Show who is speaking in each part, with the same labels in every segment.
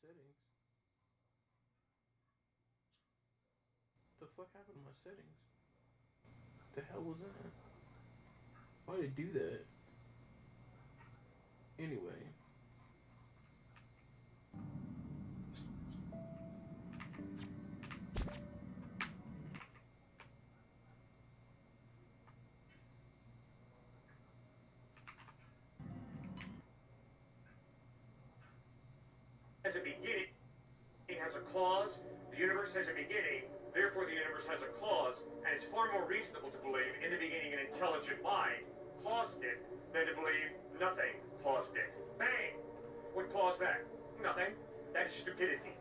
Speaker 1: settings. What the fuck happened to my settings? What the hell was that? Why did it do that? Anyway.
Speaker 2: Has a beginning, it has a clause, the universe has a beginning, therefore the universe has a clause, and it's far more reasonable to believe in the beginning an intelligent mind caused it than to believe nothing caused it. Bang! What caused that? Nothing. That's stupidity.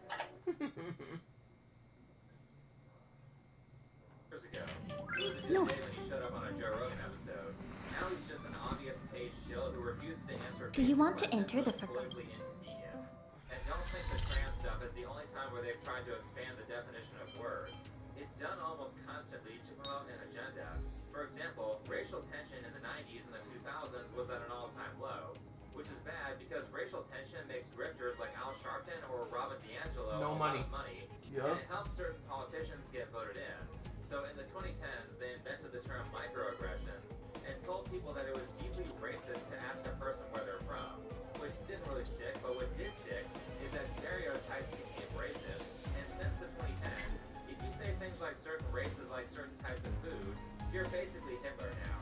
Speaker 3: Years ago, he was a dude when he showed up on a Joe Rogan episode. Now he's just an obvious page shill who refuses to answer.
Speaker 4: Do you want to enter the
Speaker 3: politically inconvenient? And don't think the trans stuff is the only time where they've tried to expand the definition of words. It's done almost constantly to promote an agenda. For example, racial tension in the 90s and the 2000s was at an all-time low, which is bad because racial tension makes grifters like Al Sharpton or Robin DiAngelo a lot of money, and it helps certain politicians get voted in. So in the 2010s, they invented the term microaggressions and told people that it was deeply racist to ask a person where they're from, which didn't really stick, but what did stick is that stereotypes became racist, and since the 2010s, if you say things like certain races like certain types of food, you're basically Hitler now.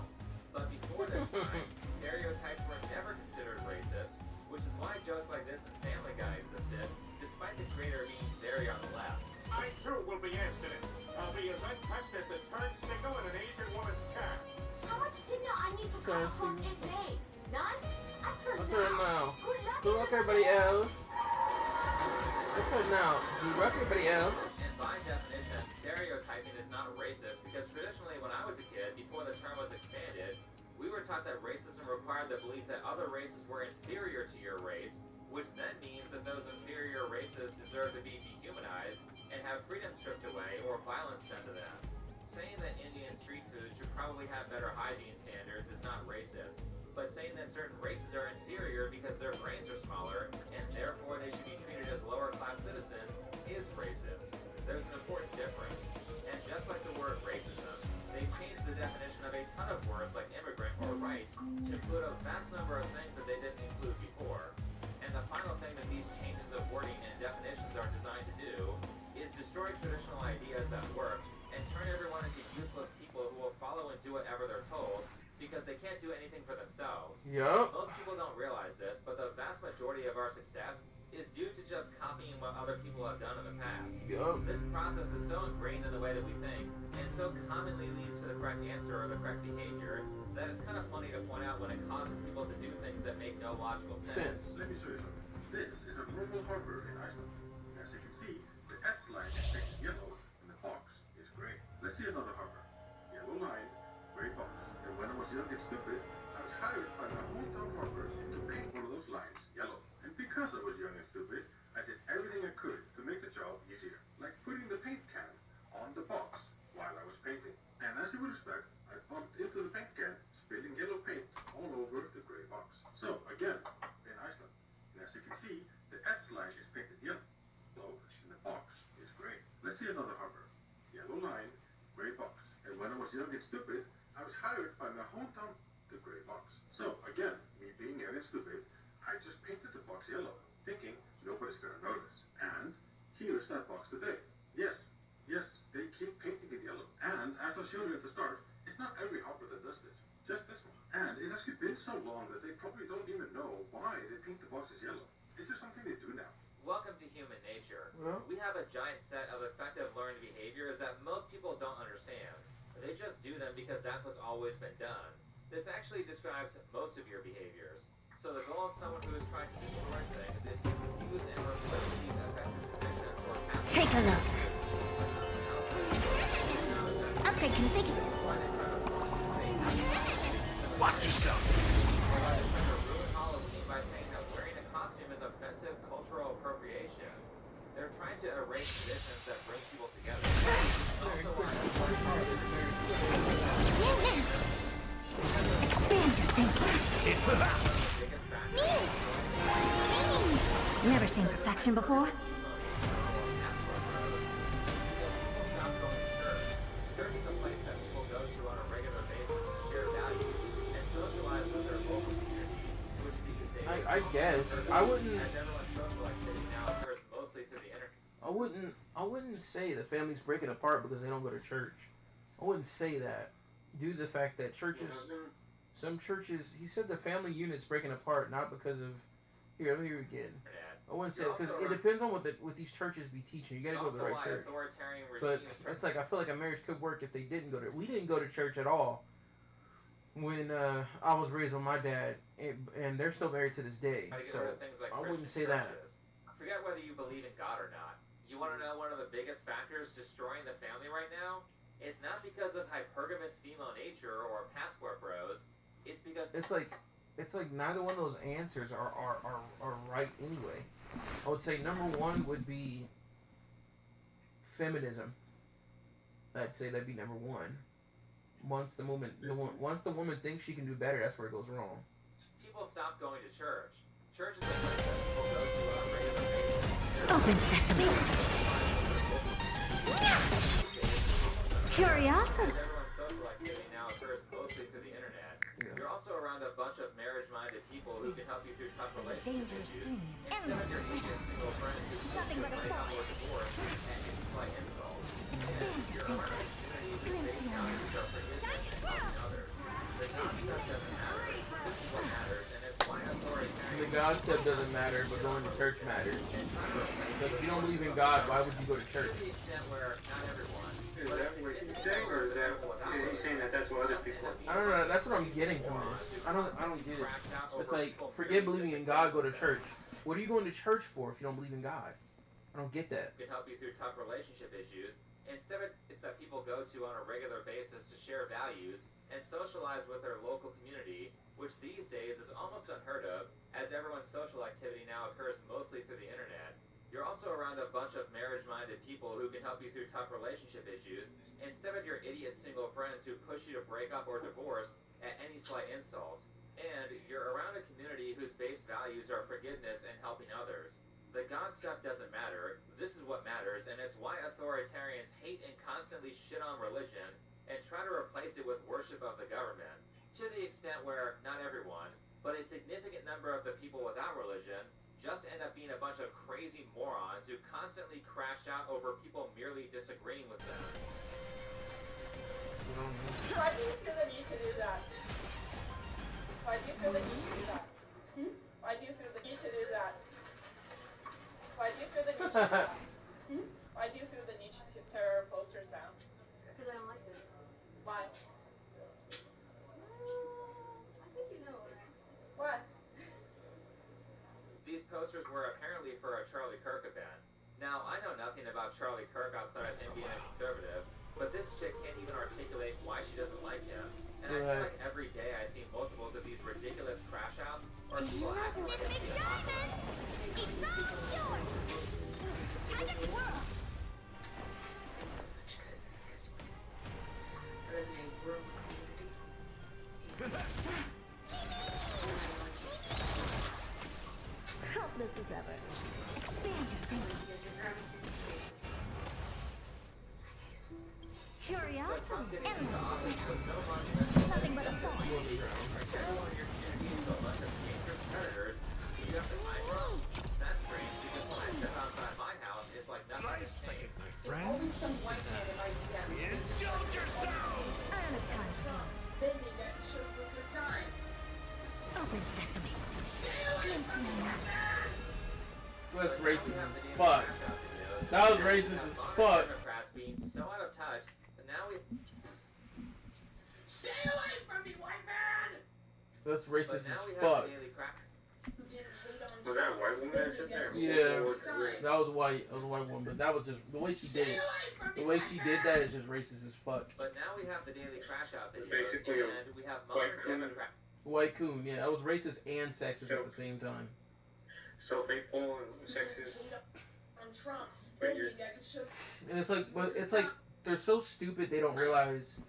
Speaker 3: But before this time, stereotypes were never considered racist, which is why jokes like this in Family Guy existed, despite the creator being very on the left.
Speaker 2: I too will be abstinent. I'll be as untouched as the turn signal in an Asian woman's car.
Speaker 5: How much signal I need to cut across a day? None? I turn
Speaker 1: now.
Speaker 5: Good luck
Speaker 1: everybody else. I turn now. Good luck everybody else.
Speaker 3: And by definition, stereotyping is not racist because traditionally when I was a kid, before the term was expanded, we were taught that racism required the belief that other races were inferior to your race, which then means that those inferior races deserve to be dehumanized and have freedom stripped away or violence done to them. Saying that Indian street food should probably have better hygiene standards is not racist, but saying that certain races are inferior because their brains are smaller and therefore they should be treated as lower class citizens is racist. There's an important difference, and just like the word racism, they've changed the definition of a ton of words like immigrant or rights to include a vast number of things that they didn't include before. And the final thing that these changes of wording and definitions are designed to do is destroy traditional ideas that work and turn everyone into useless people who will follow and do whatever they're told because they can't do anything for themselves. Most people don't realize this, but the vast majority of our success is due to just copying what other people have done in the past. This process is so ingrained in the way that we think, and so commonly leads to the correct answer or the correct behavior, that it's kind of funny to point out when it causes people to do things that make no logical sense.
Speaker 6: Let me show you something. This is a normal harbor in Iceland. As you can see, the X line is painted yellow and the box is gray. Let's see another harbor. Yellow line, gray box. And when I was young and stupid, I was hired by my hometown harbor to paint one of those lines yellow. And because I was young and stupid, I did everything I could to make the job easier, like putting the paint can on the box while I was painting. And as you would expect, I bumped into the paint can, spilling yellow paint all over the gray box. So, again, in Iceland. And as you can see, the X line is painted yellow, and the box is gray. Let's see another harbor. Yellow line, gray box. And when I was young and stupid, I was hired by my hometown, the gray box. So, again, me being young and stupid, I just painted the box yellow, thinking nobody's gonna notice. And here's that box today. Yes, they keep painting it yellow. And as I showed you at the start, it's not every hopper that does this, just this one. And it's actually been so long that they probably don't even know why they paint the boxes yellow. It's just something they do now.
Speaker 3: Welcome to human nature. We have a giant set of effective learned behaviors that most people don't understand. They just do them because that's what's always been done. This actually describes most of your behaviors. So the goal of someone who is trying to destroy things is to confuse and replace these effective traditions or paths.
Speaker 4: Take a look. Okay, configure.
Speaker 3: Watch yourself. Why they try to ruin Halloween by saying that wearing a costume is offensive cultural appropriation. They're trying to erase traditions that bring people together. Also,
Speaker 4: expand your thinking.
Speaker 3: biggest factor.
Speaker 4: Never seen perfection before.
Speaker 3: Church is a place that people go to on a regular basis to share values and socialize with their local community, which these days
Speaker 1: I guess I wouldn't.
Speaker 3: as everyone's social activity now occurs mostly through the internet.
Speaker 1: I wouldn't say the family's breaking apart because they don't go to church. I wouldn't say that, due to the fact that some churches, he said the family unit's breaking apart not because of. Here, let me hear it again. I wouldn't say because it depends on what these churches be teaching. You got to go to the right church. But it's like I feel like a marriage could work if they didn't go to. We didn't go to church at all when I was raised with my dad, and they're still married to this day. So I wouldn't say that.
Speaker 3: Forget whether you believe in God or not. You want to know one of the biggest factors destroying the family right now? It's not because of hypergamous female nature or passport bros. It's because
Speaker 1: it's like neither one of those answers are right anyway. I would say number one would be feminism. I'd say that'd be number one. Once the woman thinks she can do better, that's where it goes wrong.
Speaker 3: People stop going to church. Church is a place that people go to on a regular basis.
Speaker 4: Open sesame. Curiosity.
Speaker 3: Everyone's social activity now occurs mostly through the internet.
Speaker 1: Yeah.
Speaker 3: You're also around a bunch of marriage-minded people who can help you through tough
Speaker 4: There's a
Speaker 3: relationship
Speaker 4: dangerous
Speaker 3: issues.
Speaker 4: thing.
Speaker 3: Instead of your idiot single friend who
Speaker 4: Nothing but a
Speaker 3: break up
Speaker 4: thought.
Speaker 3: or divorce and slight insult.
Speaker 4: Expand your
Speaker 3: You're around a
Speaker 4: thinking.
Speaker 3: community whose base values are forgiveness and helping others. The God stuff doesn't matter. This is what matters, and it's why authoritarian.
Speaker 1: The God stuff doesn't matter, but going to church matters. Because if you don't believe in God, why would you go to church?
Speaker 3: To the extent where not everyone.
Speaker 2: Is that what he's saying, or is he saying that that's what other people?
Speaker 1: I don't know. That's what I'm getting from this. I don't get it. It's like forget believing in God, go to church. What are you going to church for if you don't believe in God? I don't get that.
Speaker 3: Can help you through tough relationship issues. Instead, it's that people go to on a regular basis to share values and socialize with their local community, which these days is almost unheard of, as everyone's social activity now occurs mostly through the internet. You're also around a bunch of marriage-minded people who can help you through tough relationship issues, instead of your idiot single friends who push you to break up or divorce at any slight insult. And you're around a community whose base values are forgiveness and helping others. The God stuff doesn't matter. This is what matters, and it's why authoritarians hate and constantly shit on religion and try to replace it with worship of the government. To the extent where not everyone, but a significant number of the people without religion just end up being a bunch of crazy morons who constantly crash out over people merely disagreeing with them.
Speaker 7: Why do you feel the need to do that? Why do you feel the need to do that? Why do you feel the need to do that? Why do you feel the need to do that? Why do you feel the need to tear our posters down?
Speaker 5: Because I don't like it.
Speaker 7: Why?
Speaker 5: I think you know, right?
Speaker 7: Why?
Speaker 3: These posters were apparently for a Charlie Kirk event. Now, I know nothing about Charlie Kirk outside of him being a conservative, but this chick can't even articulate why she doesn't like him. And I feel like every day I see multiples of these ridiculous crash outs or people acting like it's the opposite.
Speaker 4: It's all yours. Time to twirl. Helpless as ever. Expand your thinking. Curiosity. Endless. Nothing but a thought.
Speaker 3: Everyone in your community is a bunch of dangerous predators. You have to find them. That's strange because when I step outside my house, it's like nothing is changed.
Speaker 7: Always some white man in my DMs.
Speaker 4: I am a time bomb.
Speaker 7: Then they get to show you a good time.
Speaker 4: Open sesame.
Speaker 1: That's racist as fuck. That was racist as fuck.
Speaker 3: Democrats being so out of touch, but now we.
Speaker 7: Stay away from me, white man!
Speaker 1: That's
Speaker 3: But
Speaker 1: racist
Speaker 3: now
Speaker 1: as
Speaker 3: we have
Speaker 1: fuck.
Speaker 3: the daily crack.
Speaker 7: Who didn't hate on
Speaker 2: Was that a
Speaker 7: Trump.
Speaker 2: white woman
Speaker 7: Then
Speaker 2: that said
Speaker 7: they
Speaker 2: that?
Speaker 7: get to show
Speaker 1: Yeah.
Speaker 7: you a good time.
Speaker 1: That was white. That was a white woman. But that was just the way she did it. The way she did that is just racist as fuck.
Speaker 3: But now we have the daily crash out videos,
Speaker 2: Basically a
Speaker 3: and we have modern
Speaker 2: white coon.
Speaker 3: Democrats.
Speaker 1: White coon. Yeah, that was racist and sexist at the same time.
Speaker 2: So faithful and sexist.
Speaker 7: On Trump. Then you get to show
Speaker 1: And it's like, but it's like they're so stupid they don't realize.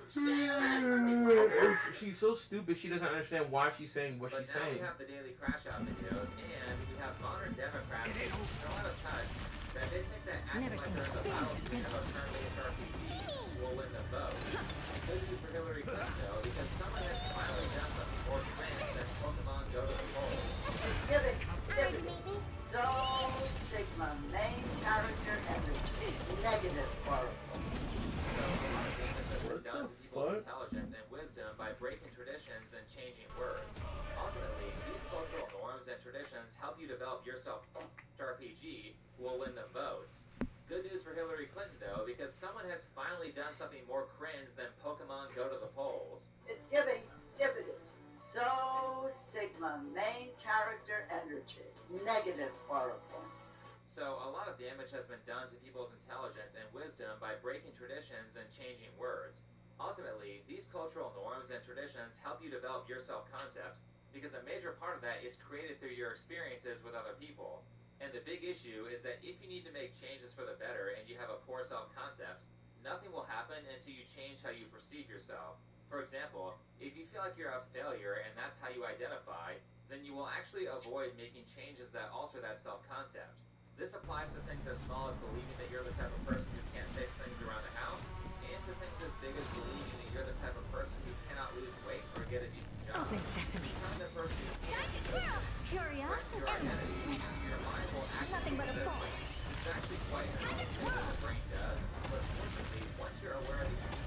Speaker 7: Stay away from me, white man!
Speaker 1: She's so stupid she doesn't understand why she's saying what
Speaker 3: But
Speaker 1: she's
Speaker 3: now
Speaker 1: saying.
Speaker 3: we have the daily crash out videos, and have modern Democrats who are out of touch that they think that acting
Speaker 4: Never
Speaker 3: like
Speaker 4: seen
Speaker 3: they're in the
Speaker 4: a
Speaker 3: battlefield of a turn-based RPG will win the vote. Good news for Hillary Clinton, though, because someone has finally done something more trans than Pokemon Go to the polls.
Speaker 8: Giving so Sigma main character energy negative oracle.
Speaker 3: So a lot of damage has been
Speaker 1: What
Speaker 3: done
Speaker 1: the
Speaker 3: to people's
Speaker 1: fuck?
Speaker 3: intelligence and wisdom by breaking traditions and changing words. Ultimately, these cultural norms and traditions help you develop your self-RPG who will win the votes. Good news for Hillary Clinton, though, because someone has finally done something more cringe than Pokemon Go to the polls.
Speaker 8: It's giving so Sigma main character energy negative oracles.
Speaker 3: So a lot of damage has been done to people's intelligence and wisdom by breaking traditions and changing words. Ultimately, these cultural norms and traditions help you develop your self-concept, because a major part of that is created through your experiences with other people. And the big issue is that if you need to make changes for the better and you have a poor self-concept, nothing will happen until you change how you perceive yourself. For example, if you feel like you're a failure and that's how you identify, then you will actually avoid making changes that alter that self-concept. This applies to things as small as believing that you're the type of person who can't fix things around the house, and to things as big as believing that you're the type of person who cannot lose weight or get a decent job.
Speaker 4: Open sesame.
Speaker 3: Become the person who
Speaker 4: Time to twirl. Curiosity
Speaker 3: your
Speaker 4: and
Speaker 3: identity, your mind will
Speaker 4: Nothing but a
Speaker 3: activate
Speaker 4: ball.
Speaker 3: this. It's actually quite a
Speaker 4: Time to
Speaker 3: normal thing
Speaker 4: twirl.
Speaker 3: that the brain does, but fortunately, once you're aware of the unique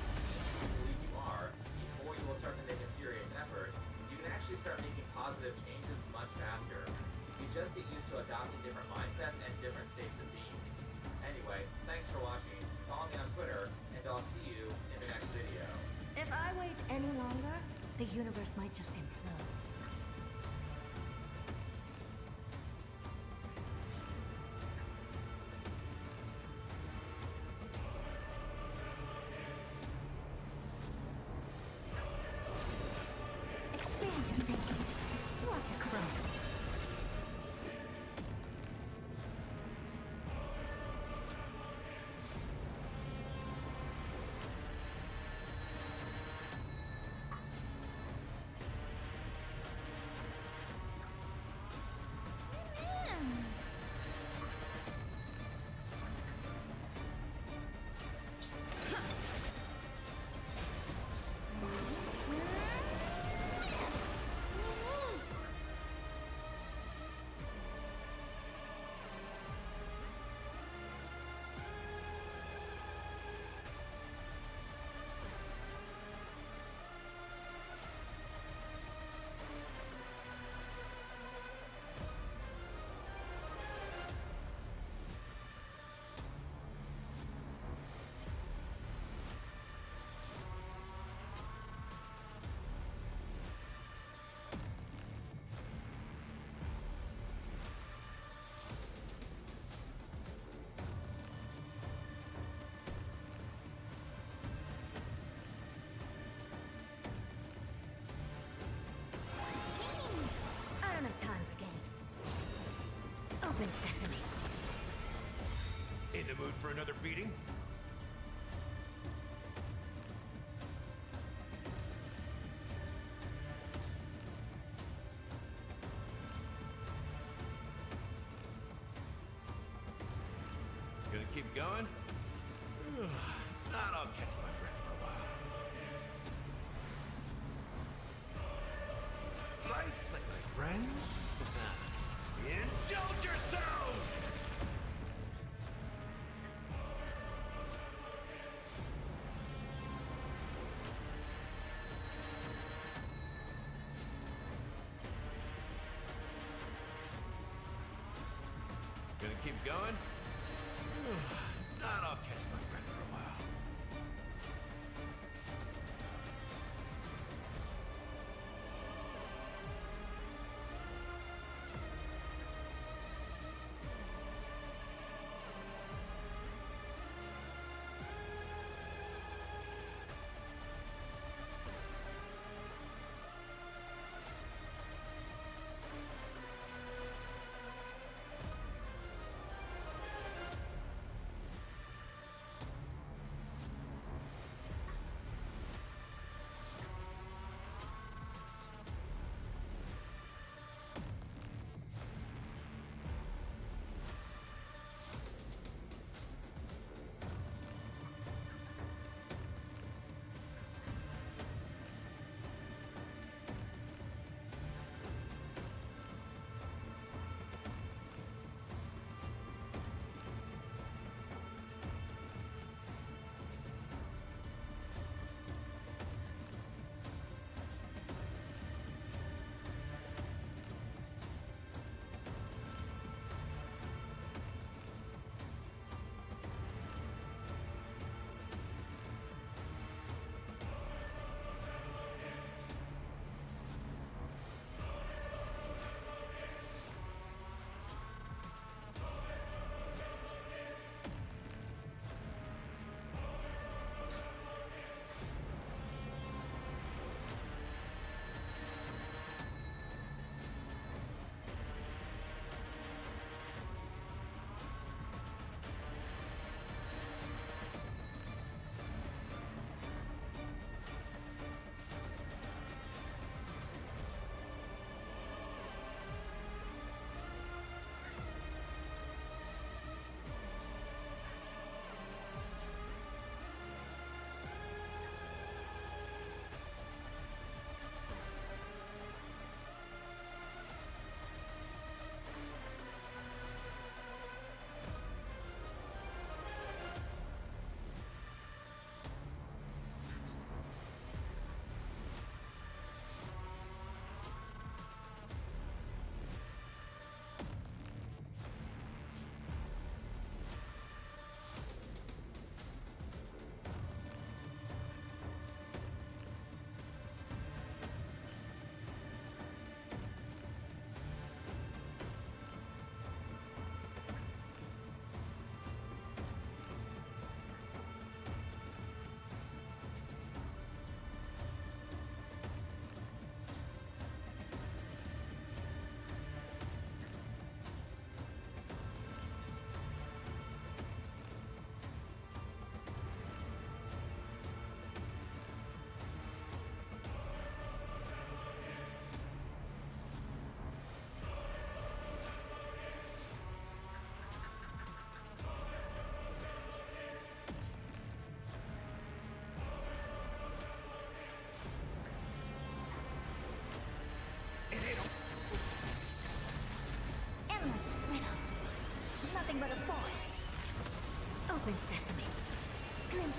Speaker 3: you believe you are, before you will start to make a serious effort, you can actually start making positive changes much faster. You just get used to adopting different mindsets and different states of being. Anyway, thanks for watching. Follow me on Twitter, and I'll see you in the next video.
Speaker 4: If I wait any longer, the universe might just implode. Expand your thinking. Watch it crumble. I don't have time for games. Open sesame.
Speaker 9: In the mood for another beating? Gonna keep going? If not, I'll catch my breath for a while. Nice, like my friends. Indulge yourselves! Gonna keep going? If not, I'll catch my breath for a while.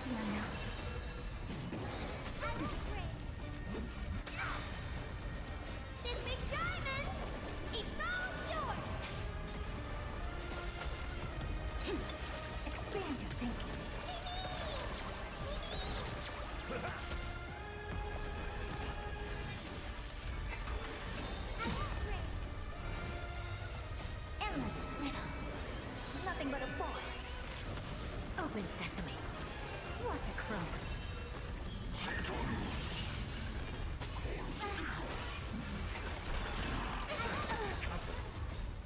Speaker 4: Glimpse the unknown. I'm afraid. This big diamond, it's all yours. Expand your thinking. Endless riddle. Nothing but a ball. Open sesame. Watch it crow.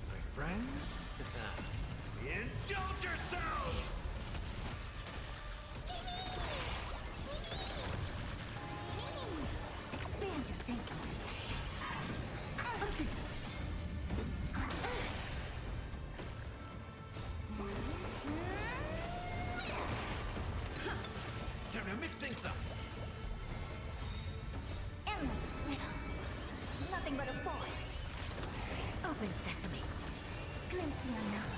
Speaker 9: My friends? Indulge yourselves!
Speaker 4: Expand your thinking.
Speaker 9: Time to mix things up.
Speaker 4: Endless riddle. Nothing but a ball. Open sesame. Glimpse the unknown.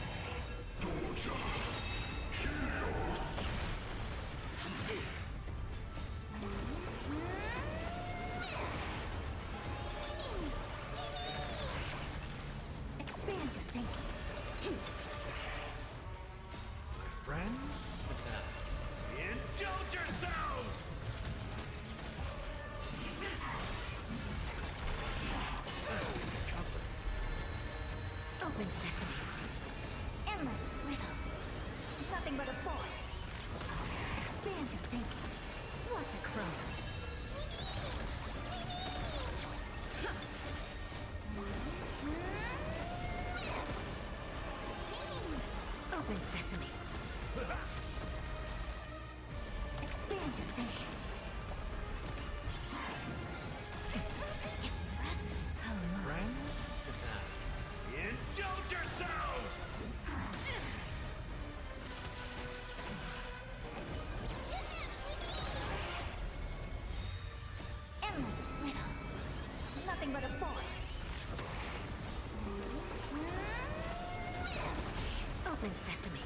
Speaker 4: Expand your thinking.
Speaker 9: My friends? Indulge yourselves!
Speaker 4: Open sesame. Endless riddle. Nothing but a ball. Expand your thinking. Watch it crow. Open sesame. Expand your thinking. Impressive.
Speaker 9: Friends? Indulge yourselves!
Speaker 4: Endless riddle. Nothing but a ball. Open sesame.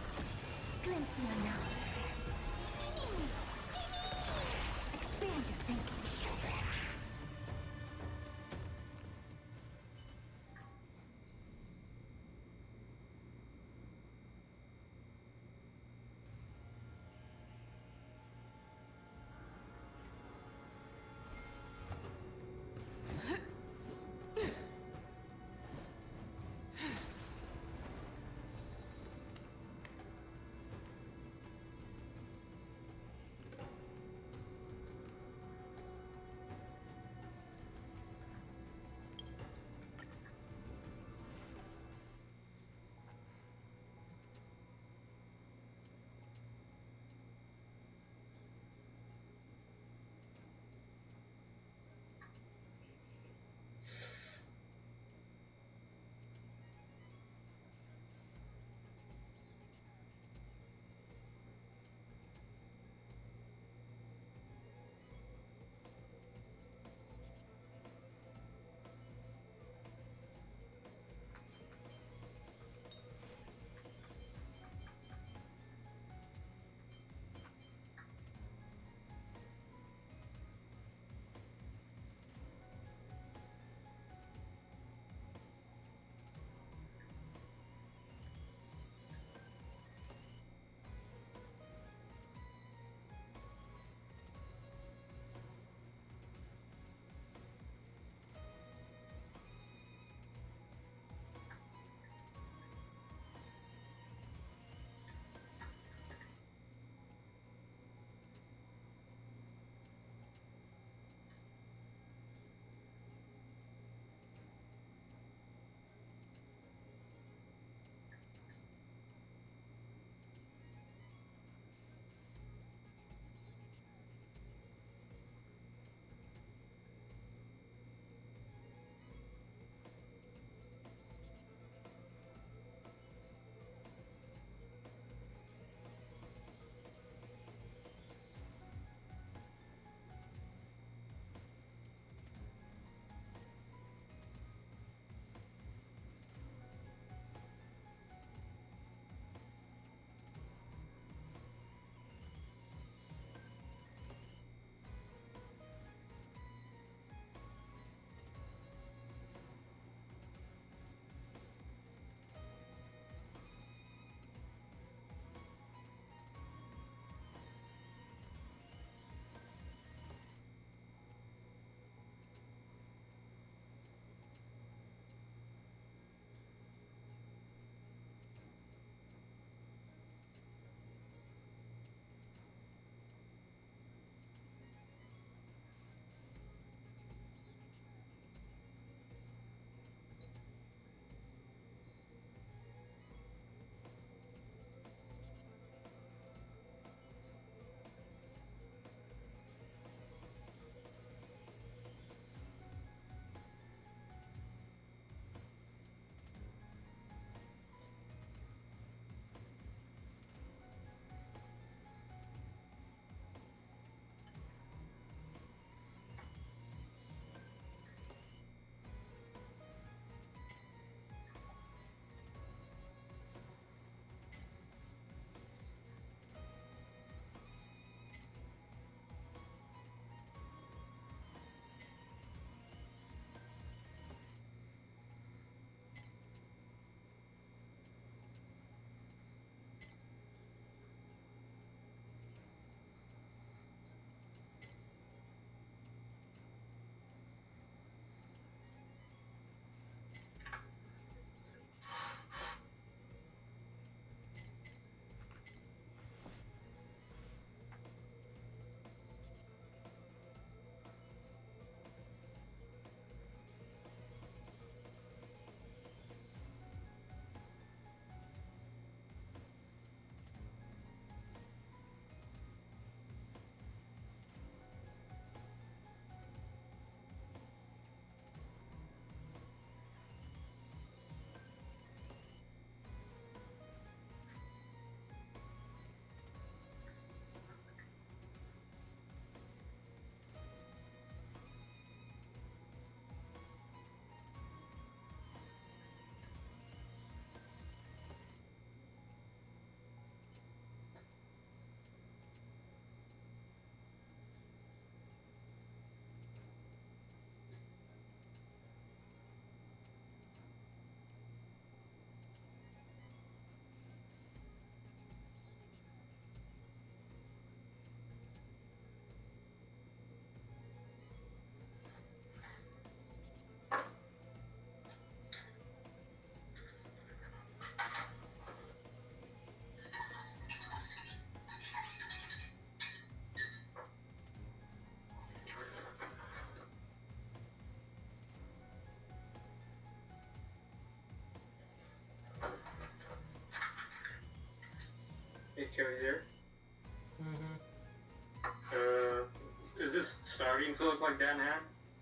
Speaker 2: seems to look like that now.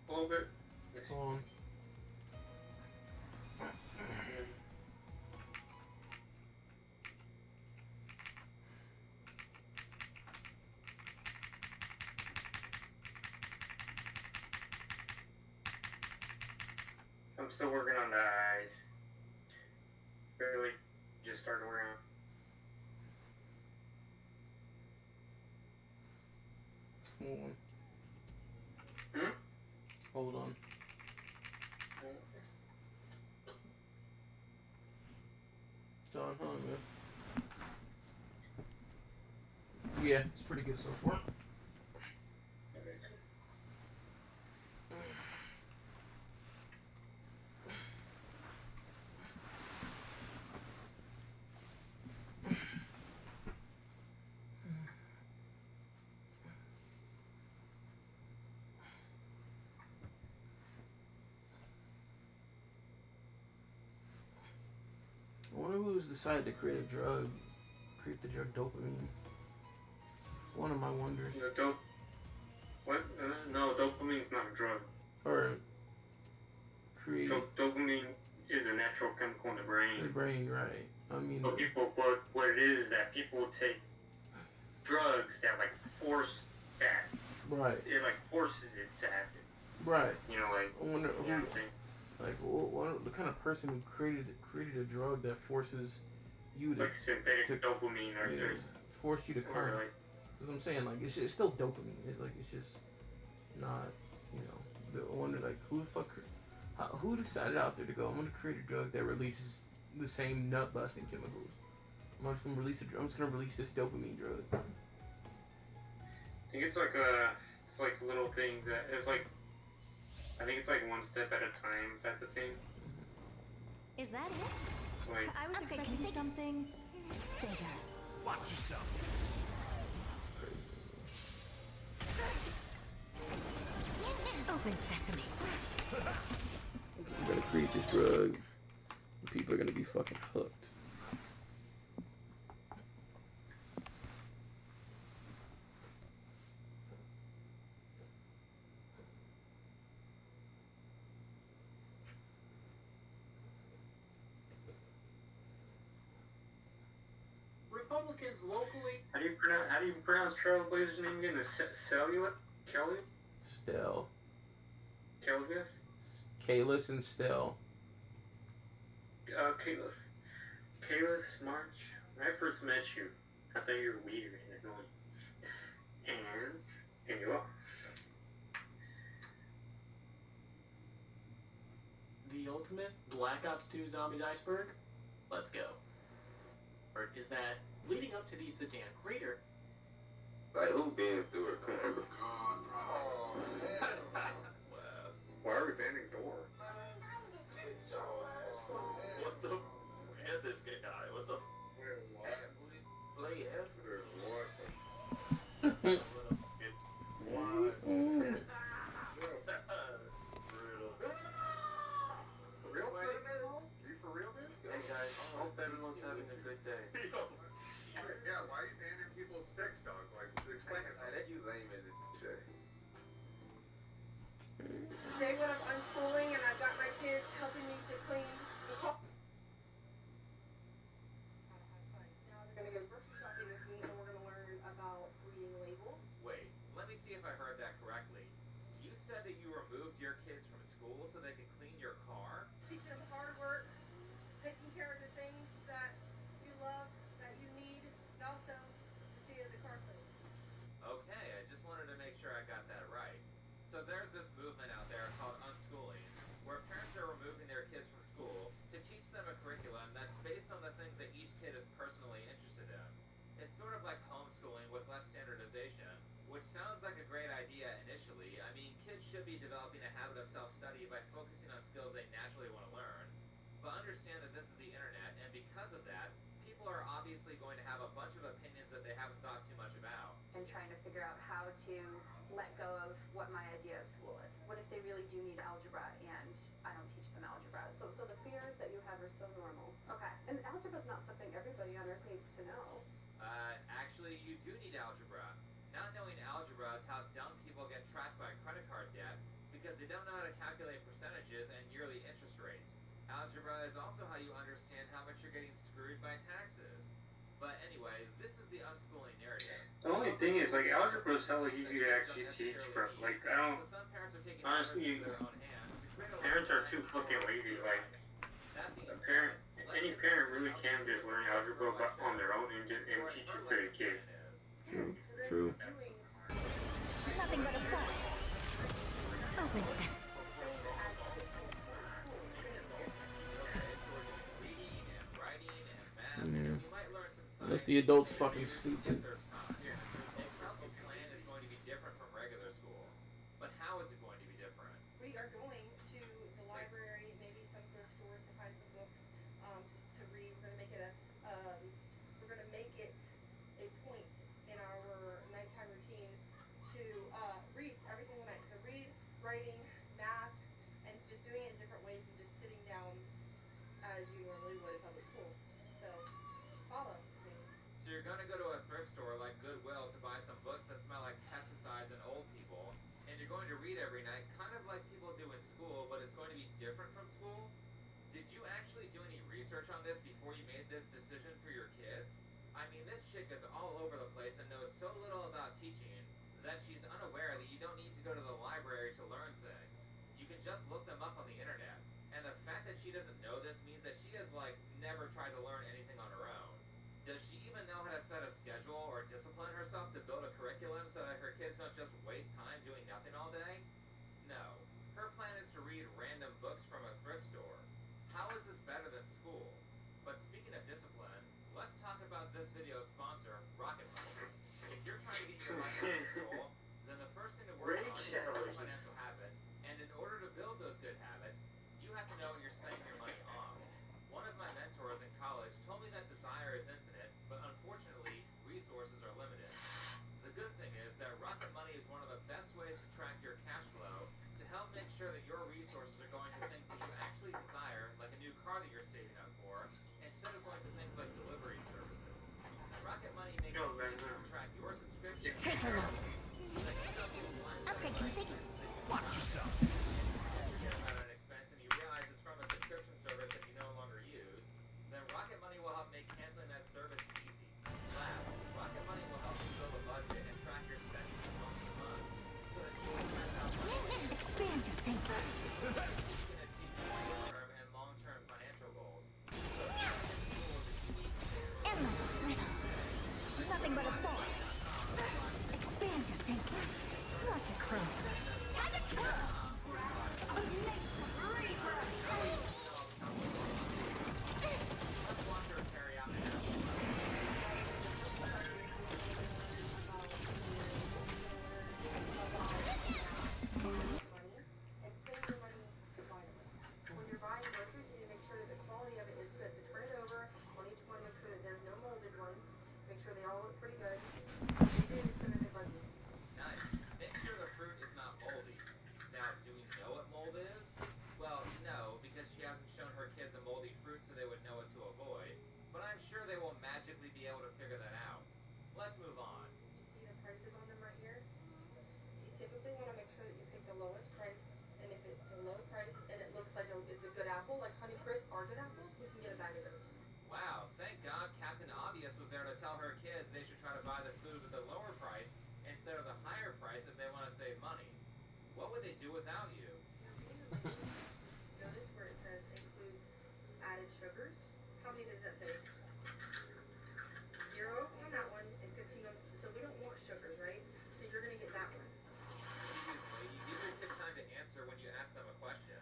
Speaker 2: A little bit.
Speaker 1: Hold on.
Speaker 2: I'm still working on the eyes. Barely just started working on.
Speaker 1: Hold on.
Speaker 2: Hmm?
Speaker 1: Hold on. John Hung, man. Yeah, it's pretty good so far. I wonder who's decided to create a drug, create the drug dopamine. One of my wonders.
Speaker 2: The what? No, dopamine's not a drug.
Speaker 1: Or create
Speaker 2: Dopamine is a natural chemical in the brain.
Speaker 1: the brain, right? I mean,
Speaker 2: But what it is that people take drugs that like force that.
Speaker 1: right,
Speaker 2: It like forces it to happen.
Speaker 1: right.
Speaker 2: You know, like
Speaker 1: I wonder
Speaker 2: you know
Speaker 1: who,
Speaker 2: what I'm saying?
Speaker 1: like, what the kind of person who created a drug that forces you to
Speaker 2: Like synthetic
Speaker 1: to-
Speaker 2: dopamine or
Speaker 1: yeah,
Speaker 2: there's
Speaker 1: force you to
Speaker 2: or
Speaker 1: come.
Speaker 2: like
Speaker 1: That's what I'm saying. Like, it's still dopamine. It's just not, you know. But I wonder, like, who decided out there to go, I'm gonna create a drug that releases the same nut busting chemicals. I'm just gonna release this dopamine drug.
Speaker 2: I think it's like little things that it's like I think it's like one step at a time type of thing.
Speaker 4: Is that it?
Speaker 2: Like
Speaker 4: I was expecting something bigger.
Speaker 9: Watch yourself.
Speaker 4: Open sesame.
Speaker 1: I'm gonna create this drug. People are gonna be fucking hooked.
Speaker 10: Republicans locally.
Speaker 2: how do you pronounce Trailblazer's name again? The Cellular?
Speaker 1: Stell.
Speaker 2: Kelgus?
Speaker 1: Kalis and Stell.
Speaker 2: Kalis. Kalis March. When I first met you, I thought you were weird and annoying. And you are.
Speaker 10: The ultimate Black Ops 2 Zombies Iceberg? Let's go. Or is that leading up to the Satan Crater?
Speaker 11: Like, who been through it? Come on.
Speaker 2: Why are we banning Door?
Speaker 11: What the? And this guy, what the? Play after what? What?
Speaker 2: Real? You for real, dude?
Speaker 11: Hey guys, hope everyone's having a good day.
Speaker 2: Yeah, why are you banning people's sex dog? Like, explain it.
Speaker 11: That you lame as it say.
Speaker 7: Today when I'm unschooling and I've got my kids helping me to clean the car. Now they're gonna go grocery shopping with me and we're gonna learn about reading labels.
Speaker 3: Wait, let me see if I heard that correctly. You said that you removed your kids from school so they could clean your car?
Speaker 7: Teach them hard work, taking care of the things that you love, that you need, and also just see the car clean.
Speaker 3: Okay, I just wanted to make sure I got that right. So there's this movement out there called unschooling, where parents are removing their kids from school to teach them a curriculum that's based on the things that each kid is personally interested in. It's sort of like homeschooling with less standardization, which sounds like a great idea initially. I mean, kids should be developing a habit of self-study by focusing on skills they naturally want to learn. But understand that this is the internet, and because of that, people are obviously going to have a bunch of opinions that they haven't thought too much about.
Speaker 12: And trying to figure out how to let go of what my idea of school is. What if they really do need algebra and I don't teach them algebra?
Speaker 13: So the fears that you have are so normal.
Speaker 12: Okay.
Speaker 13: And algebra is not something everybody on Earth needs to know.
Speaker 3: Actually, you do need algebra. Not knowing algebra is how dumb people get tracked by credit don't know how to calculate percentages and yearly interest rates. Algebra is also how you understand how much you're getting screwed by taxes. But anyway, this is the unschooling narrative.
Speaker 2: The only thing is, like, algebra is hella easy to actually teach, bro. Like, I don't...
Speaker 3: So some parents are taking
Speaker 2: Honestly,
Speaker 3: matters into their own hands to create a
Speaker 2: parents are too fucking lazy. Like, a parent, any parent really can just learn algebra on their own and teach it to their kids.
Speaker 1: True.
Speaker 4: Nothing but a thought. Open sesame.
Speaker 1: Yeah. Unless the adults fucking stupid.
Speaker 3: Excelsior's plan is going to be different from regular school. But how is it going to be different?
Speaker 7: We are going to the library, maybe some thrift stores to find some books, just to read. We're gonna make it a point in our nighttime routine to read every single night. So read, writing, math, and just doing it in different ways than just sitting down as you normally would in public school. So follow me.
Speaker 3: So you're going to go to a thrift store like Goodwill to buy some books that smell like pesticides and old people, and you're going to read every night, kind of like people do in school, but it's going to be different from school? Did you actually do any research on this before you made this decision for your kids? I mean, this chick is all over the place and knows so little about teaching that she's unaware that you don't need to go to the library to learn things. You can just look them up on the internet. And the fact that she doesn't know this means that she has, like, never tried to learn anything on her own. Does she even know how to set a schedule or discipline herself to build a curriculum so that her kids don't just waste time doing nothing all day? No. Her plan is to read random books from a thrift store. How is this better than school? But speaking of discipline, let's talk about this video's sponsor, Rocket Money. If you're trying to get your life under control, then the first thing to work on is good financial habits, and in order to build those good habits, you have to know what you're spending your money on. One of my mentors in college told me that desire is infinite, but unfortunately, resources are limited. The good thing is that Rocket Money is one of the best ways to track your cash flow to help make sure that your resources are going to things that you actually desire, like a new car that you're saving up for, instead of going to things like delivery services. Rocket Money makes it easy to track your subscriptions.
Speaker 4: Take a look. Okay, configure.
Speaker 9: Watch yourself.
Speaker 3: Forget about an expense and you realize it's from a subscription service that you no longer use, then Rocket Money will help make canceling that service easy. Last, Rocket Money will help you build a budget and track your spending month to month so that you can plan out
Speaker 4: Expand your thinking.
Speaker 3: you can achieve short-term and long-term financial goals. So if you're in school that you need to
Speaker 4: Endless riddle. Nothing but a thought. Expand your thinking. Watch it grow. Time to twirl. Let's
Speaker 3: watch her carry out an
Speaker 7: And spend your money wisely. When you're buying groceries, you need to make sure that the quality of it is good. So turn it over on each one, make sure that there's no molded ones. Make sure they all look pretty good. They do put in a budget.
Speaker 3: Nice. Make sure the fruit is not moldy. Now, do we know what mold is? Well, no, because she hasn't shown her kids a moldy fruit so they would know what to avoid. But I'm sure they will magically be able to figure that out. Let's move on.
Speaker 7: You see the prices on them right here? You typically want to make sure that you pick the lowest price. And if it's a low price and it looks like it's a good apple, like Honeycrisp are good apples, we can get a bag of those.
Speaker 3: Wow, thank God Captain Obvious was there to tell her kids they should try to buy the food with the lower price instead of the higher price if they want to save money. What would they do without you?
Speaker 7: Notice where it says includes added sugars. How many does that say? 0 on that one and 15 on. So we don't want sugars, right? So you're gonna get that one.
Speaker 3: Seriously, you give your kid time to answer when you ask them a question.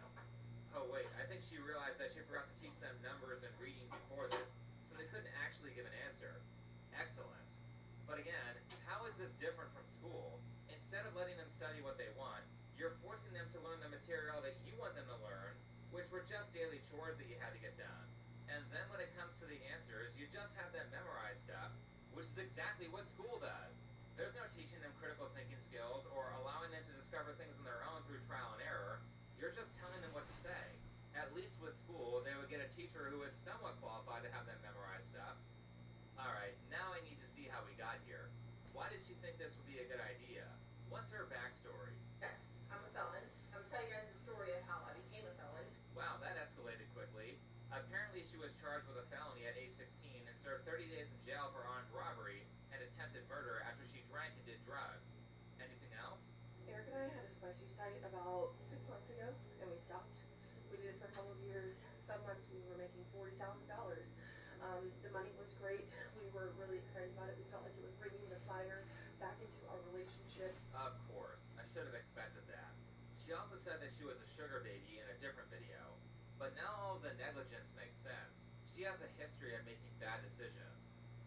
Speaker 3: Oh wait, I think she realized that she forgot to teach them numbers and reading before this, so they couldn't actually give an answer. Excellent. But again, how is this different from school? Instead of letting them study what they want, you're forcing them to learn the material that you want them to learn, which were just daily chores that you had to get done. And then when it comes to the answers, you just have them memorize stuff, which is exactly what school does. There's no teaching them critical thinking skills or allowing them to discover things on their own through trial and error. You're just telling them what to say. At least with school, they would get a teacher who is somewhat qualified to have them memorize stuff. Alright, now I need to see how we got here. Why did she think this would be a good idea? What's her backstory?
Speaker 7: Yes, I'm a felon. I'm gonna tell you guys
Speaker 3: Apparently she was charged with a felony at age 16 and served 30 days in jail for armed robbery and attempted murder after she drank and did drugs. Anything else?
Speaker 7: Eric and I had a spicy site about 6 months ago, and we stopped. We did it for a couple of years. Some months we were making $40,000. The money was great. We were really excited about it. We felt like it was bringing the fire back into our relationship.
Speaker 3: Of course. I should have expected that. She also said that she was a sugar baby in a different video. But now all of the negligence makes sense. She has a history of making bad decisions.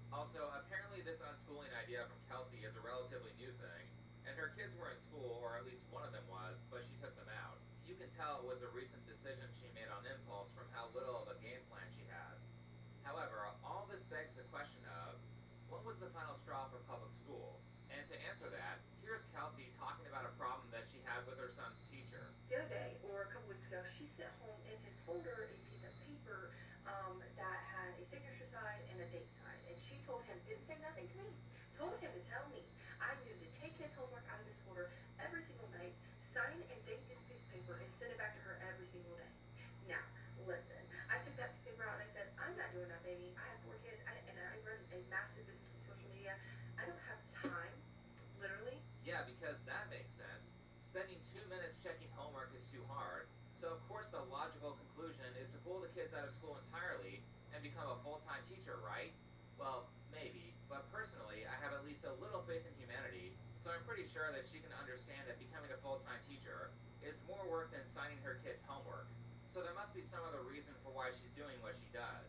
Speaker 3: Also, apparently this unschooling idea from Kelsey is a relatively new thing, and her kids were in school, or at least one of them was, but she took them out. You can tell it was a recent decision she made on impulse from how little of a game plan she has. However, all this begs the question of, what was the final straw for public school? And to answer that, here's Kelsey talking about a problem that she had with her son's teacher.
Speaker 7: The other day, or a couple weeks ago, she sent home in his folder a piece of paper that had a signature side and a date side. And she told him, didn't say nothing to me, told him to tell me I needed to take his homework out of this folder every single night, sign and date this piece of paper, and send it back to her every single day. Now, listen, I took that piece of paper out and I said, I'm not doing that, baby. I have 4 kids, and I run a massive business with social media. I don't have time, literally.
Speaker 3: Yeah, because that makes sense. Spending 2 minutes checking homework is too hard, so of course the logical conclusion is to pull the kids out of school entirely and become a full-time teacher, right? Well, maybe, but personally, I have at least a little faith in humanity, so I'm pretty sure that she can understand that becoming a full-time teacher is more work than signing her kids' homework. So there must be some other reason for why she's doing what she does.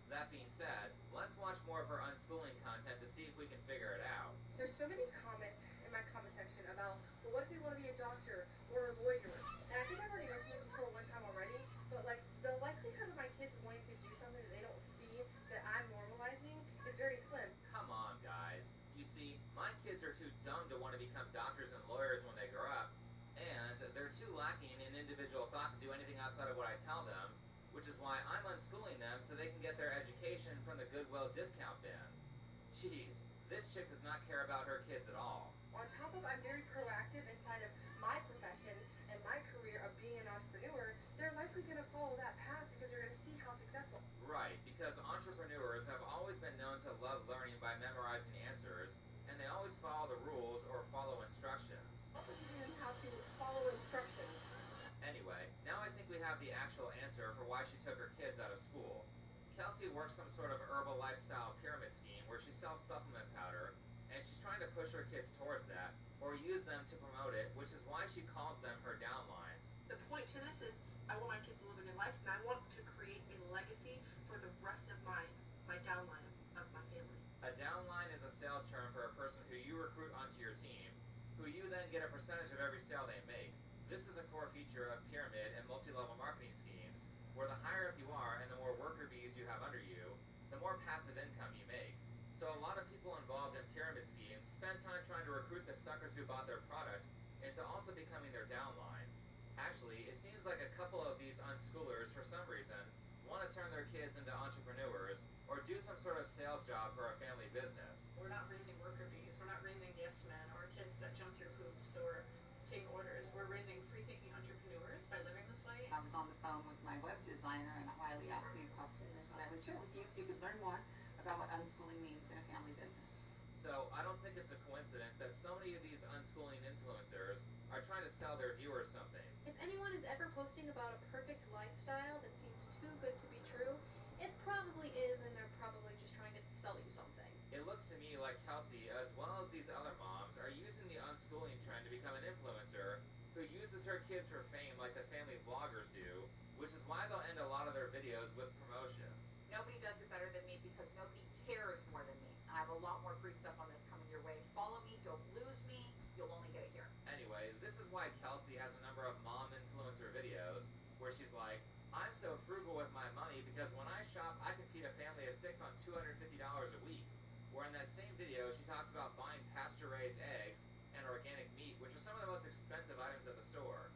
Speaker 3: That being said, let's watch more of her unschooling content to see if we can figure it out.
Speaker 7: There's so many comments in my comment section about, well, what if they want to be a doctor or a lawyer? And I think I've already mentioned this before one time already, but like the likelihood of my kids wanting to do something that they don't see that I'm normalizing is very slim.
Speaker 3: Come on, guys. You see, my kids are too dumb to want to become doctors and lawyers when they grow up, and they're too lacking in individual thought to do anything outside of what I tell them, which is why I'm unschooling them so they can get their education from the Goodwill discount bin. Jeez, this chick does not care about her kids at all.
Speaker 7: On top of I'm very proactive inside of my profession and my career of being an entrepreneur, they're likely going to follow that path because they're going to see how successful.
Speaker 3: Right, because entrepreneurs have always been known to love learning by memorizing answers, and they always follow the rules or follow instructions.
Speaker 7: Also teaching them how to follow instructions.
Speaker 3: Anyway, now I think we have the actual answer for why she took her kids out of school. Kelsey works some sort of herbal lifestyle pyramid scheme where she sells supplement powder, and she's trying to push her kids towards that, or use them to promote it, which is why she calls them her downlines.
Speaker 7: The point to this is I want my kids to live a good life, and I want to create a legacy for the rest of my downline of my family.
Speaker 3: A downline is a sales term for a person who you recruit onto your team, who you then get a percentage of every sale they make. This is a core feature of pyramid and multi-level marketing schemes, where the higher up you are and the more worker bees you have under you, the more passive income you make. So a lot of people involved in pyramid schemes spend time trying to recruit the suckers who bought their product into also becoming their downline. Actually, it seems like a couple of these unschoolers, for some reason, want to turn their kids into entrepreneurs or do some sort of sales job for a family business.
Speaker 14: We're not raising worker bees. We're not raising yes men or kids that jump through hoops or take orders. We're raising free-thinking entrepreneurs by living this way.
Speaker 8: I was on the phone with my web designer and Wiley asked me a question and I would share with you so you could learn more about what unschooling means in a family business.
Speaker 3: So I don't think it's a coincidence that so many of these unschooling influencers are trying to sell their viewers something.
Speaker 15: If anyone is ever posting about a perfect lifestyle that seems too good to be true, it probably is, and they're probably just trying to sell you something.
Speaker 3: It looks to me like Kelsey, as well as these other moms, are using the unschooling trend to become an influencer who uses her kids for fame like the family vloggers do, which is why they'll end a lot of their videos with promotions.
Speaker 16: Nobody does it better than me because nobody cares more than me. I have a lot more free stuff on this coming your way. Follow me, don't lose me, you'll only get it here.
Speaker 3: Anyway, this is why Kelsey has a number of mom influencer videos where she's like, I'm so frugal with my money because when I shop, I can feed a family of 6 on $250 a week. Where in that same video, she talks about buying pasture-raised eggs and organic meat, which are some of the most expensive items at the store.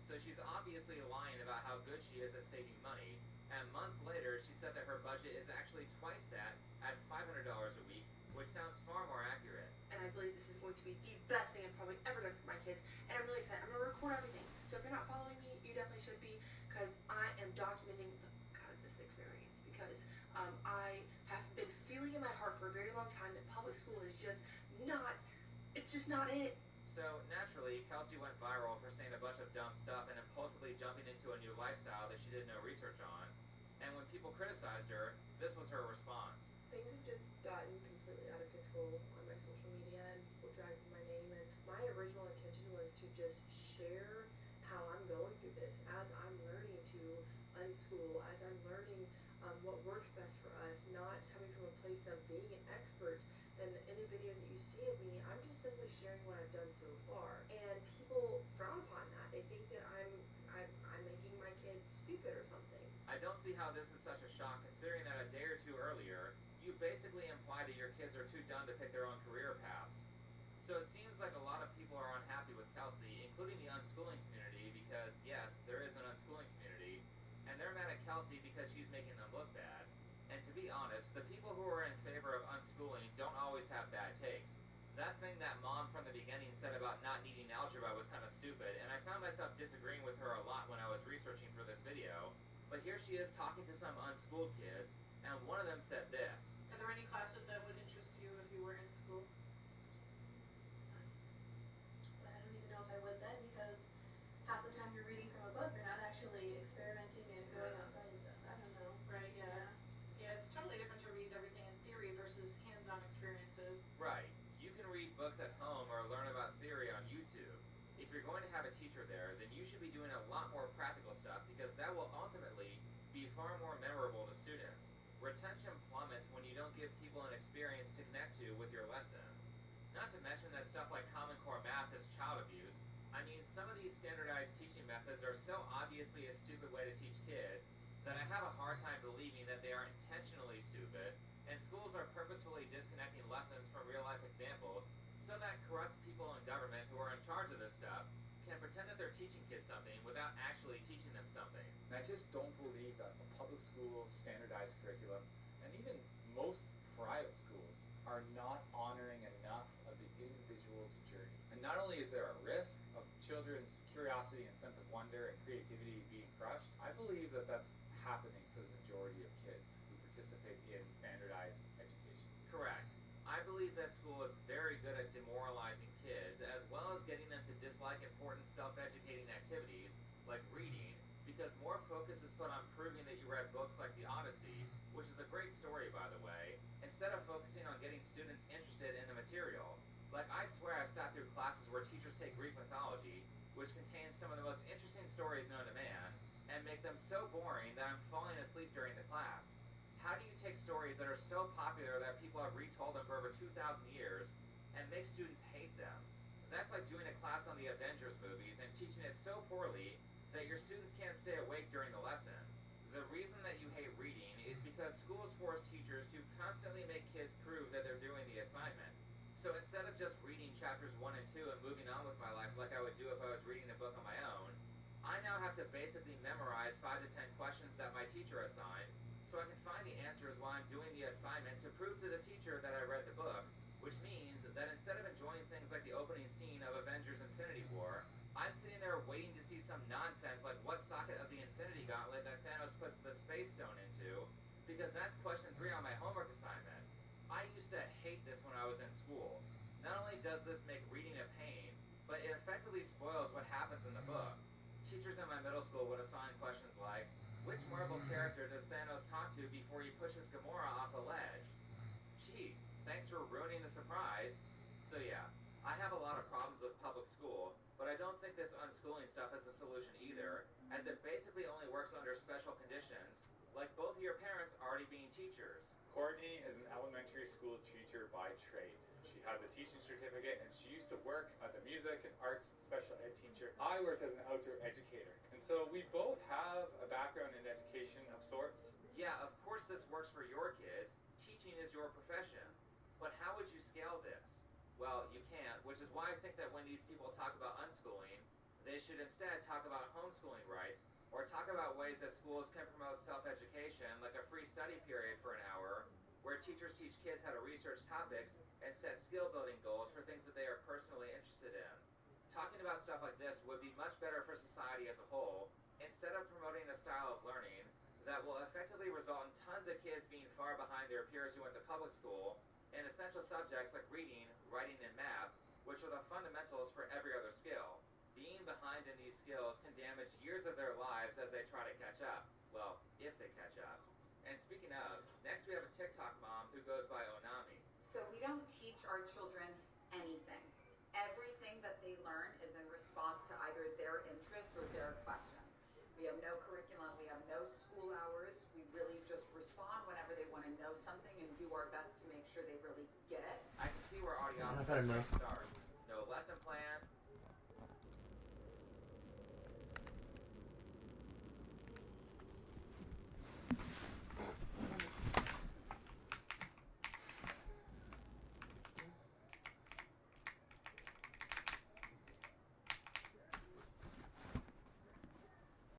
Speaker 3: So she's obviously lying about how good she is at saving money, and months later, she said that her budget is actually twice that at $500 a week, which sounds far more accurate.
Speaker 7: And I believe this is going to be the best thing I've probably ever done for my kids, and I'm really excited. I'm going to record everything. So if you're not following me, you definitely should be, because I am documenting the fuck out of this
Speaker 17: experience, because I have been feeling in my heart for a very long time that public school is just not, it's just not it.
Speaker 3: So, naturally, Kelsey went viral for saying a bunch of dumb stuff and impulsively jumping into a new lifestyle that she did no research on. And when people criticized her, this was her response.
Speaker 17: Things have just gotten completely out of control on my social media, and people dragging my name, and my original intention was to just share how I'm going through this as I'm learning to unschool, as I'm learning what works best for us, not coming from a place of being an expert. And any videos that you see of me, I'm just simply sharing what I've done so far. And people frown upon that. They think that I'm making my kid stupid or something.
Speaker 3: I don't see how this is such a shock, considering that a day or two earlier, you basically implied that your kids are too dumb to pick their own career paths. So it seems like a lot of people are unhappy with Kelsey, including the unschooling community, because yes, there is an unschooling community, and they're mad at Kelsey because she's making them look bad. And to be honest, the people who are in favor of unschooling don't always have bad takes. That thing that mom from the beginning said about not needing algebra was kind of stupid, and I found myself disagreeing with her a lot when I was researching for this video. But here she is talking to some unschooled kids, and one of them said this.
Speaker 14: Are there any classes that would interest you if you were in school?
Speaker 15: But I don't even know if I would then, because half the time you're reading from a book, you're not actually experimenting and going outside and stuff. I don't know.
Speaker 14: Right, yeah. Yeah, it's totally different to read everything in theory versus hands-on experiences.
Speaker 3: Right. You can read books at home or learn about theory on YouTube. If you're going to have a teacher there, then you should be doing a lot more practical stuff, because that will ultimately be far more memorable to students. Retention plummets when you don't give people an experience to connect to with your lesson. Not to mention that stuff like Common Core math is child abuse. I mean, some of these standardized teaching methods are so obviously a stupid way to teach kids that I have a hard time believing that they are intentionally stupid, and schools are purposefully disconnecting lessons from real-life examples so that corrupt people in government who are in charge of this stuff can pretend that they're teaching kids something without actually teaching them something.
Speaker 18: And I just don't believe that the public school standardized curriculum, and even most private schools, are not honoring enough of the individual's journey. And not only is there a risk of children's curiosity and sense of wonder and creativity being crushed, I believe that that's happening to the majority of kids who participate in standardized education.
Speaker 3: Correct. I believe that school is very good at demoralizing kids, as well as getting them to dislike important self-educating activities, like reading, because more focus is put on proving that you read books like The Odyssey, which is a great story, by the way, instead of focusing on getting students interested in the material. Like, I swear I've sat through classes where teachers take Greek mythology, which contains some of the most interesting stories known to man, and make them so boring that I'm falling asleep during the class. How do you take stories that are so popular that people have retold them for over 2,000 years and make students hate them? That's like doing a class on the Avengers movies and teaching it so poorly that your students can't stay awake during the lesson. The reason that you hate reading is because schools force teachers to constantly make kids prove that they're doing the assignment. So instead of just reading chapters 1 and 2 and moving on with my life like I would do if I was reading a book on my own, I now have to basically memorize 5 to 10 questions that my teacher assigned, so I can find the answers while I'm doing the assignment to prove to the teacher that I read the book, which means that instead of enjoying things like the opening scene of Avengers Infinity War, I'm sitting there waiting to see some nonsense like what socket of the Infinity Gauntlet that Thanos puts the Space Stone into, because that's question 3 on my homework assignment. I used to hate this when I was in school. Not only does this make reading a pain, but it effectively spoils what happens in the book. Teachers in my middle school would assign questions like, which Marvel character does Thanos talk to before he pushes Gamora off a ledge? Gee, thanks for ruining the surprise. So yeah, I have a lot of problems with public school, but I don't think this unschooling stuff is a solution either, as it basically only works under special conditions, like both of your parents already being teachers.
Speaker 18: Courtney is an elementary school teacher by trade. She has a teaching certificate, and she used to work as a music and arts and special ed teacher. I worked as an outdoor educator. And so we both have a background in education of sorts.
Speaker 3: Yeah, of course this works for your kids. Teaching is your profession. But how would you scale this? Well, you can't, which is why I think that when these people talk about unschooling, they should instead talk about homeschooling rights, or talk about ways that schools can promote self-education, like a free study period for an hour, where teachers teach kids how to research topics and set skill-building goals for things that they are personally interested in. Talking about stuff like this would be much better for society as a whole, instead of promoting a style of learning that will effectively result in tons of kids being far behind their peers who went to public school in essential subjects like reading, writing, and math, which are the fundamentals for every other skill. Being behind in these skills can damage years of their lives as they try to catch up. Well, if they catch up. And speaking of, next we have a TikTok mom who goes by Onami.
Speaker 16: So we don't teach our children anything. Everything that they learn is in response to either their interests or their questions. We have no curriculum, we have no school hours. We really just respond whenever they want to know something and do our best to make sure they really get it.
Speaker 3: I can see where
Speaker 1: I
Speaker 3: audiologists
Speaker 1: gotta know.
Speaker 3: start.